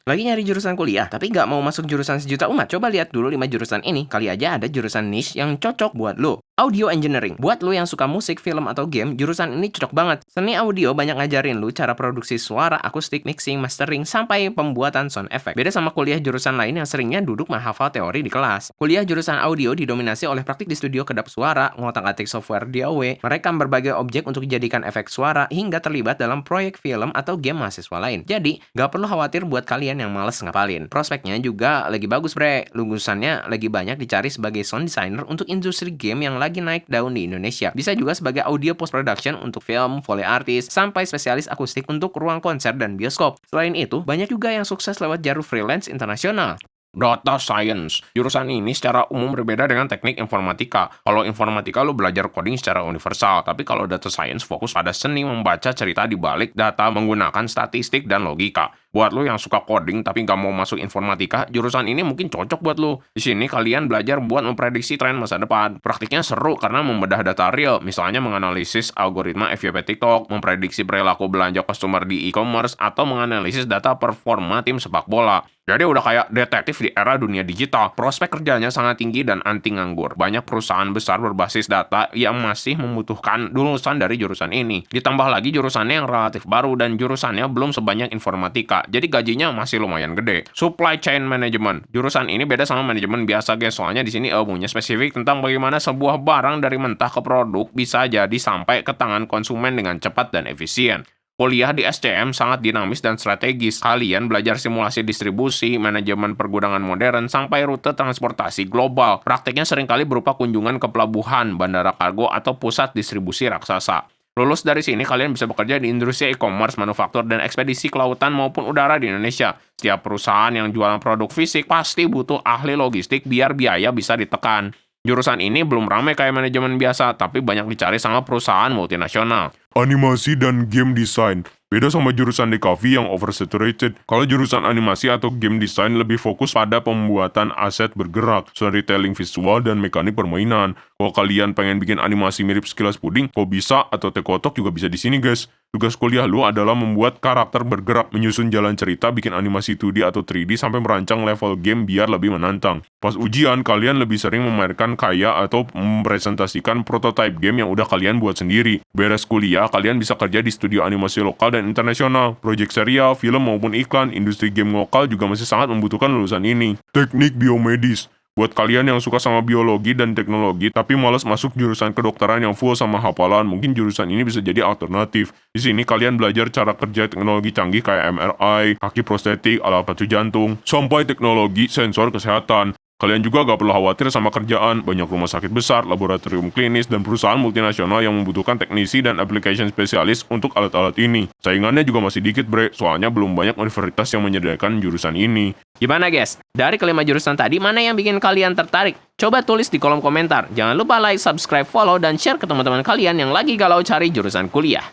Lagi nyari jurusan kuliah, tapi nggak mau masuk jurusan sejuta umat? Coba lihat dulu 5 jurusan ini, kali aja ada jurusan niche yang cocok buat lo. Audio engineering. Buat lo yang suka musik, film, atau game, jurusan ini cocok banget. Seni audio banyak ngajarin lo cara produksi suara, akustik, mixing, mastering, sampai pembuatan sound effect. Beda sama kuliah jurusan lain yang seringnya duduk menghafal teori di kelas. Kuliah jurusan audio didominasi oleh praktik di studio kedap suara, ngotak-atik software DAW, merekam berbagai objek untuk dijadikan efek suara, hingga terlibat dalam proyek film atau game mahasiswa lain. Jadi, nggak perlu khawatir buat kalian yang males ngapalin. Prospeknya juga lagi bagus bre, lulusannya lagi banyak dicari sebagai sound designer untuk industri game yang lagi naik daun di Indonesia. Bisa juga sebagai audio post production untuk film, volley artist, sampai spesialis akustik untuk ruang konser dan bioskop. Selain itu, banyak juga yang sukses lewat jalur freelance internasional. Data Science. Jurusan ini secara umum berbeda dengan teknik informatika. Kalau informatika lo belajar coding secara universal, tapi kalau data science fokus pada seni membaca cerita di balik data menggunakan statistik dan logika. Buat lo yang suka coding tapi nggak mau masuk informatika, jurusan ini mungkin cocok buat lo. Di sini kalian belajar buat memprediksi tren masa depan. Praktiknya seru karena membedah data real, misalnya menganalisis algoritma FYP TikTok, memprediksi perilaku belanja customer di e-commerce, atau menganalisis data performa tim sepak bola. Jadi udah kayak detektif di era dunia digital. Prospek kerjanya sangat tinggi dan anti nganggur. Banyak perusahaan besar berbasis data yang masih membutuhkan lulusan dari jurusan ini. Ditambah lagi jurusannya yang relatif baru dan jurusannya belum sebanyak informatika. Jadi gajinya masih lumayan gede. Supply Chain Management. Jurusan ini beda sama manajemen biasa guys. Soalnya di sini ilmunya spesifik tentang bagaimana sebuah barang dari mentah ke produk bisa jadi sampai ke tangan konsumen dengan cepat dan efisien. Kuliah di SCM sangat dinamis dan strategis. Kalian belajar simulasi distribusi, manajemen pergudangan modern, sampai rute transportasi global. Praktiknya seringkali berupa kunjungan ke pelabuhan, bandara kargo, atau pusat distribusi raksasa. Lulus dari sini, kalian bisa bekerja di industri e-commerce, manufaktur, dan ekspedisi kelautan maupun udara di Indonesia. Setiap perusahaan yang jualan produk fisik pasti butuh ahli logistik biar biaya bisa ditekan. Jurusan ini belum ramai kayak manajemen biasa, tapi banyak dicari sama perusahaan multinasional. Animasi dan game design. Beda sama jurusan DKV yang oversaturated. Kalau jurusan animasi atau game design lebih fokus pada pembuatan aset bergerak, storytelling visual, dan mekanik permainan. Kalau kalian pengen bikin animasi mirip sekilas puding, kok bisa atau tekotok juga bisa di sini guys. Tugas kuliah lu adalah membuat karakter bergerak, menyusun jalan cerita, bikin animasi 2D atau 3D, sampai merancang level game biar lebih menantang. Pas ujian, kalian lebih sering memamerkan kaya atau mempresentasikan prototype game yang udah kalian buat sendiri. Beres kuliah, kalian bisa kerja di studio animasi lokal dan internasional. Proyek serial, film maupun iklan, industri game lokal juga masih sangat membutuhkan lulusan ini. Teknik biomedis. Buat kalian yang suka sama biologi dan teknologi, tapi malas masuk jurusan kedokteran yang full sama hafalan, mungkin jurusan ini bisa jadi alternatif. Di sini kalian belajar cara kerja teknologi canggih kayak MRI, kaki prostetik, alat bantu jantung, sampai teknologi sensor kesehatan. Kalian juga gak perlu khawatir sama kerjaan, banyak rumah sakit besar, laboratorium klinis, dan perusahaan multinasional yang membutuhkan teknisi dan application spesialis untuk alat-alat ini. Saingannya juga masih dikit bre, soalnya belum banyak universitas yang menyediakan jurusan ini. Gimana guys? Dari kelima jurusan tadi, mana yang bikin kalian tertarik? Coba tulis di kolom komentar. Jangan lupa like, subscribe, follow, dan share ke teman-teman kalian yang lagi galau cari jurusan kuliah.